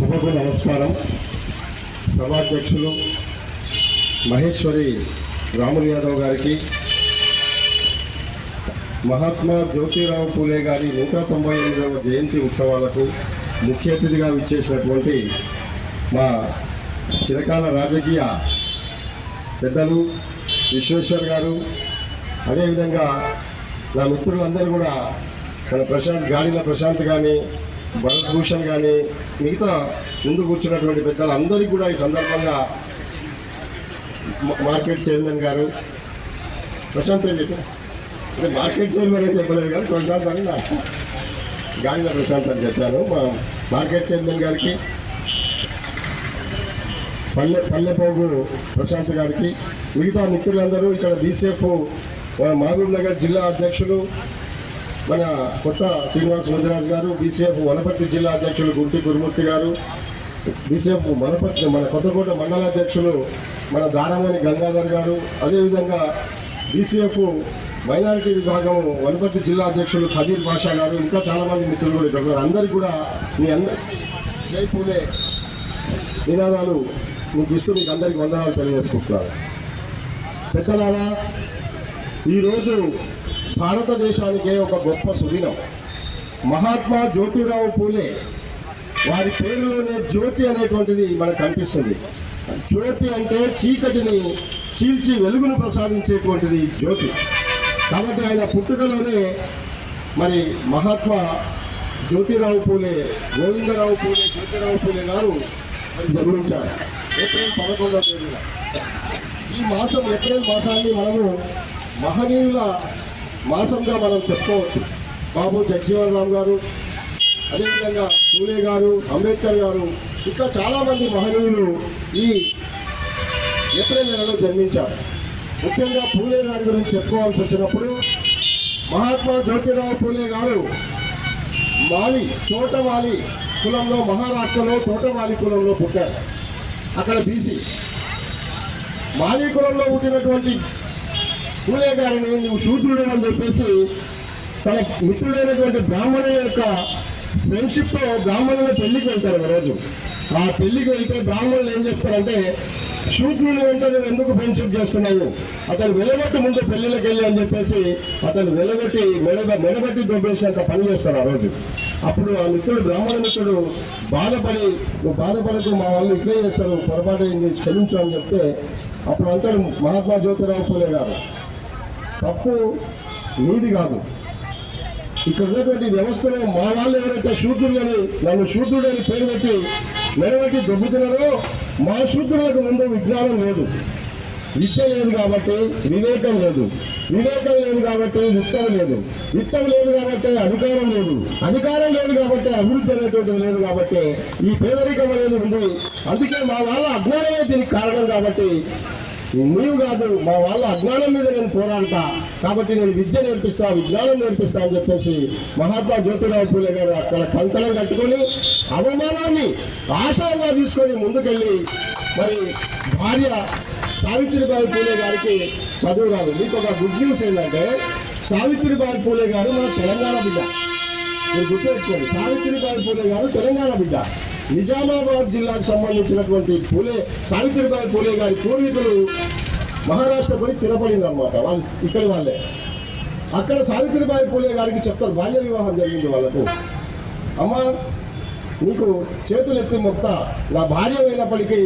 సభకు నమస్కారం. సభాధ్యక్షులు మహేశ్వరి రాములు యాదవ్ గారికి, మహాత్మా జ్యోతిరావు పూలే గారి 198వ జయంతి ఉత్సవాలకు ముఖ్య అతిథిగా విచ్చేసినటువంటి మా చిరకాల రాజకీయ పెద్దలు విశ్వేశ్వర్ గారు, అదేవిధంగా నా మిత్రులందరూ కూడా మన గాడిల ప్రశాంత్ కానీ, భరత్ భూషణ్ కానీ, మిగతా ముందు కూర్చున్నటువంటి పెద్దలందరికీ కూడా ఈ సందర్భంగా మార్కెట్ చైర్మన్ గారు ప్రశాంత్ అని చెప్పి, అంటే మార్కెట్ చైర్మన్ అని చెప్పలేదు కానీ ప్రశాంత్ అని నా గాడిల ప్రశాంత్ అని చెప్పాను. మా మార్కెట్ చైర్మన్ గారికి, పల్లెపోగు ప్రశాంత్ గారికి, మిగతా మిత్రులందరూ, ఇక్కడ బీసీఎఫ్ మహబూబ్ నగర్ జిల్లా అధ్యక్షులు మన కొత్త శ్రీనివాస్ మందిరాజు గారు, బీసీఎఫ్ వనపర్తి జిల్లా అధ్యక్షులు గుంటి గురుమూర్తి గారు, బీసీఎఫ్ మన కొత్తకోట మండల అధ్యక్షులు మన దారామణి గంగాధర్ గారు, అదేవిధంగా బీసీఎఫ్ మైనారిటీ విభాగం వనపర్తి జిల్లా అధ్యక్షులు ఖదీర్ బాషా గారు, ఇంకా చాలామంది మిత్రులు కూడా ఇక్కడ అందరికీ కూడా మీ జై పూలే నినాదాలు మీకు ఇస్తూ మీకు అందరికీ వందనాలు తెలియజేసుకుంటున్నారు. పెద్దలారా, ఈరోజు భారతదేశానికే ఒక గొప్ప సుదినం. మహాత్మా జ్యోతిరావు పూలే వారి పేరులోనే జ్యోతి అనేటువంటిది మనకు కనిపిస్తుంది. జ్యోతి అంటే చీకటిని చీల్చి వెలుగును ప్రసాదించేటువంటిది జ్యోతి. కాబట్టి ఆయన పుట్టుకలోనే మరి మహాత్మా జ్యోతిరావు పూలే, గోవిందరావు పూలే, జ్యోతిరావు పూలే గారు మరి జన్మించారు ఏప్రిల్ 11వ తేదీన. ఈ మాసం ఏప్రిల్ మాసాన్ని మనము మహనీయుల మాసంగా మనం చెప్పుకోవచ్చు. బాబు జగజీవన్ రామ్ గారు, అదేవిధంగా పూలే గారు, అంబేద్కర్ గారు, ఇంకా చాలామంది మహనీయులు ఈ ఏప్రిల్ నెలలో జన్మించారు. ముఖ్యంగా పూలే గారి గురించి చెప్పుకోవాల్సి వచ్చినప్పుడు, మహాత్మా జ్యోతిరావు పూలే గారు తోటమాలి కులంలో, మహారాష్ట్రలో తోటమాలి కులంలో పుట్టారు. అక్కడ బీసీ మాలి కులంలో పుట్టినటువంటి పూలే గారిని నువ్వు శూద్రుడు అని చెప్పేసి తన మిత్రుడైనటువంటి బ్రాహ్మణుల యొక్క ఫ్రెండ్షిప్తో బ్రాహ్మణుల పెళ్లికి వెళ్తారు. రోజు ఆ పెళ్లికి వెళ్తే బ్రాహ్మణులు ఏం చెప్తారంటే, శూద్రుని వెంట నువ్వు ఎందుకు ఫ్రెండ్షిప్ చేస్తున్నావు, అతను వెలగొట్టి ముందు పెళ్లిళ్ళకి వెళ్ళి అని చెప్పేసి అతను వెలగొట్టి మెడబట్టి దొబ్బేసినంత పని చేస్తారు ఆ రోజు. అప్పుడు ఆ మిత్రుడు, బ్రాహ్మణ మిత్రుడు బాధపడి, నువ్వు బాధపడకు, మా వాళ్ళు ఇట్లే చేస్తారు, పొరపాటు అయింది, క్షమించు అని చెప్తే అప్పుడు అంటాడు మహాత్మా జ్యోతిరావు పూలే గారు, తప్పు నీది కాదు, ఇక్కడ ఉన్నటువంటి వ్యవస్థలో మా వాళ్ళు ఎవరైతే శూద్రులని, నన్ను శూద్రుడని పేరు పెట్టి మెడబెట్టి దొబ్బుతున్నారో, మా శూద్రులకు ముందు విజ్ఞానం లేదు, విద్య లేదు కాబట్టి వివేకం లేదు, వివేకం లేదు కాబట్టి విత్తం లేదు, విత్తం లేదు కాబట్టి అధికారం లేదు, అధికారం లేదు కాబట్టి అభివృద్ధి అనేటువంటిది లేదు. కాబట్టి ఈ పేదరికం అనేది ఉంది. అందుకే మా వాళ్ళ అజ్ఞానమే దీనికి కారణం. కాబట్టి నీవు కాదు, మా వాళ్ళ అజ్ఞానం మీద నేను పోరాడతా, కాబట్టి నేను విద్య నేర్పిస్తా, విజ్ఞానం నేర్పిస్తా అని చెప్పేసి మహాత్మా జ్యోతిరావు పూలే గారు అక్కడ కంకణం కట్టుకొని అవమానాన్ని ఆశాగా తీసుకొని ముందుకెళ్ళి మరి భార్య సావిత్రిబాయి పూలే గారికి చదువు రాదు. మీకు ఒక గుడ్ న్యూస్ ఏంటంటే, సావిత్రిబాయి పూలే గారు మన తెలంగాణ బిడ్డ. మీరు గుర్తుపెట్టుకోండి, సావిత్రిబాయి పూలే గారు తెలంగాణ బిడ్డ. నిజామాబాద్ జిల్లాకు సంబంధించినటువంటి సావిత్రిబాయి పూలే గారి పూర్వీకులు మహారాష్ట్ర పోయి స్థిరపడింది అన్నమాట. వాళ్ళు ఇక్కడి వాళ్ళే. అక్కడ సావిత్రిబాయి పూలే గారికి చెప్తారు, బాల్య వివాహం జరిగింది వాళ్ళకు. అమ్మ, నీకు చేతులు ఎత్తి మొక్తా, నా భార్య అయినప్పటికీ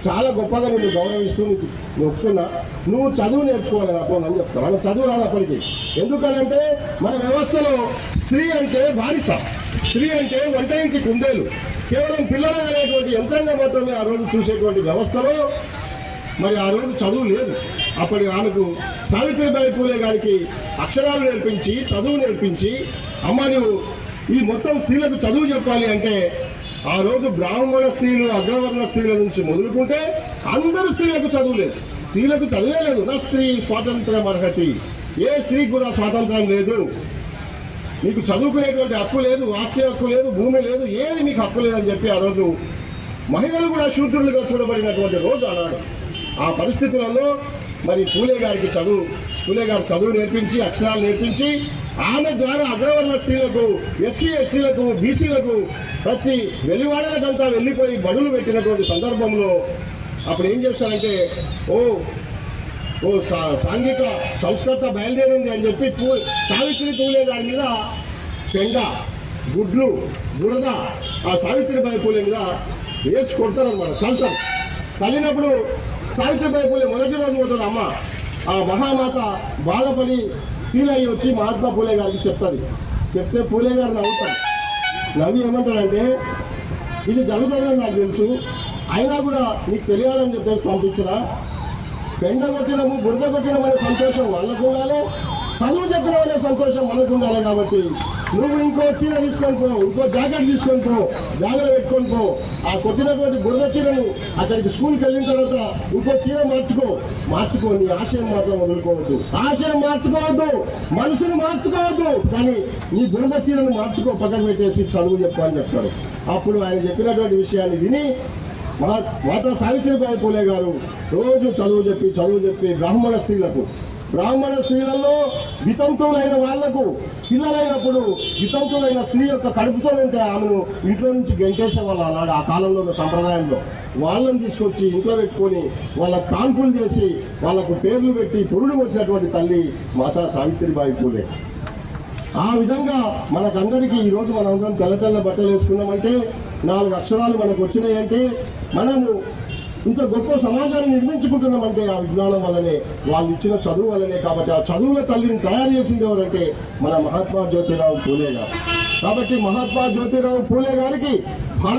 చాలా గొప్పగా నేను గౌరవిస్తూ నీకు మొక్కుతున్నా, నువ్వు చదువు నేర్చుకోవాలి నాతో అని చెప్తాను. మన చదువు రానప్పటికీ. ఎందుకనంటే మన వ్యవస్థలో స్త్రీ అంటే బానిస, స్త్రీ అంటే వంట ఇంటి కుందేలు, కేవలం పిల్లలు అనేటువంటి యంత్రంగా మాత్రమే ఆ రోజు చూసేటువంటి వ్యవస్థలో మరి ఆ రోజు చదువు లేదు. అప్పటి ఆమెకు సావిత్రిబాయి పూలే గారికి అక్షరాలు నేర్పించి, చదువు నేర్పించి, అమ్మ నువ్వు ఈ మొత్తం స్త్రీలకు చదువు చెప్పాలి అంటే, ఆ రోజు బ్రాహ్మణ స్త్రీలు, అగ్రవర్ణ స్త్రీల నుంచి మొదలుకుంటే అందరూ స్త్రీలకు చదువు లేదు, స్త్రీలకు చదువే లేదు. నా స్త్రీ స్వాతంత్రం అర్హతి, ఏ స్త్రీకి కూడా స్వాతంత్రం లేదు, నీకు చదువుకునేటువంటి హక్కు లేదు, ఆస్తి హక్కు లేదు, భూమి లేదు, ఏది మీకు హక్కు లేదని చెప్పి ఆ రోజు మహిళలు కూడా శూద్రులుగా చూడబడినటువంటి రోజు ఆనాడు. ఆ పరిస్థితులలో మరి పూలే గారు చదువు నేర్పించి, అక్షరాలు నేర్పించి, ఆమె ద్వారా అగ్రవర్ణ స్త్రీలకు, ఎస్సీ ఎస్టీలకు, బీసీలకు ప్రతి వెలివాడలకంతా వెళ్ళిపోయి బడులు పెట్టినటువంటి సందర్భంలో అప్పుడు ఏం చేస్తారంటే సాంఘిక సంస్కృత బయలుదేరింది అని చెప్పి సావిత్రి పూలే గారి మీద పెండ, గుడ్లు, బురద ఆ సావిత్రిబాయి పూలే మీద వేసి కొడతారనమాట, చల్లుతారు. చల్లినప్పుడు సావిత్రిబాయి పూలే మొదటి రోజు పోతుంది అమ్మ. ఆ మహామాత బాధపడి ఫీల్ అయ్యి వచ్చి మహాత్మా పూలే గారికి చెప్తుంది. చెప్తే పూలే గారు నవ్వుతారు. నవ్వి ఏమంటారంటే, ఇది జరుగుతుందని నాకు తెలుసు, అయినా కూడా నీకు తెలియాలని చెప్పేసి పంపించిన. పెండ కొట్టినము, బురద కొట్టినం అనే సంతోషం వాళ్ళకు ఉండాలి, చదువు చెప్పిన అనే సంతోషం మనకు ఉండాలి. కాబట్టి నువ్వు ఇంకో చీర తీసుకొని పో, ఇంకో జాకెట్ తీసుకొని పో, బ్యాగులో పెట్టుకొని పో. ఆ కొట్టినటువంటి బురద చీరను అక్కడికి స్కూల్కి వెళ్ళిన తర్వాత ఇంకో చీర మార్చుకో. నీ ఆశయం మాత్రం వదులుకోవద్దు, ఆశయం మార్చుకోవద్దు, మనుషులు మార్చుకోవద్దు, కానీ నీ బురద చీరను మార్చుకో, పక్కన పెట్టేసి చదువు చెప్పు అని చెప్తాడు. అప్పుడు ఆయన చెప్పినటువంటి విషయాన్ని విని మాతా సావిత్రిబాయి పూలే గారు రోజు చదువు చెప్పి బ్రాహ్మణ స్త్రీలలో వితంతువులైన వాళ్లకు పిల్లలైనప్పుడు వితంతువులైన స్త్రీ యొక్క కడుపుతో ఉంటే ఆమెను ఇంట్లో నుంచి గెంటేసేవాళ్ళు. అలాగే ఆ కాలంలో ఉన్న సంప్రదాయంలో వాళ్ళని తీసుకొచ్చి ఇంట్లో పెట్టుకొని వాళ్ళ కాన్పులు చేసి వాళ్ళకు పేర్లు పెట్టి పురుడు వచ్చినటువంటి తల్లి మాతా సావిత్రిబాయి పూలే. ఆ విధంగా మనకందరికీ ఈరోజు మనందరం తెల్ల బట్టలు వేసుకున్నామంటే, 4 అక్షరాలు మనకు వచ్చినాయంటే, మనము ఇంత గొప్ప సమాజాన్ని నిర్మించుకుంటున్నామంటే ఆ విజ్ఞానం వల్లనే, వాళ్ళు ఇచ్చిన చదువు వల్లనే. కాబట్టి ఆ చదువుల తల్లిని తయారు చేసింది ఎవరంటే మన మహాత్మా జ్యోతిరావు పూలే గారు. కాబట్టి మహాత్మా జ్యోతిరావు పూలే గారికి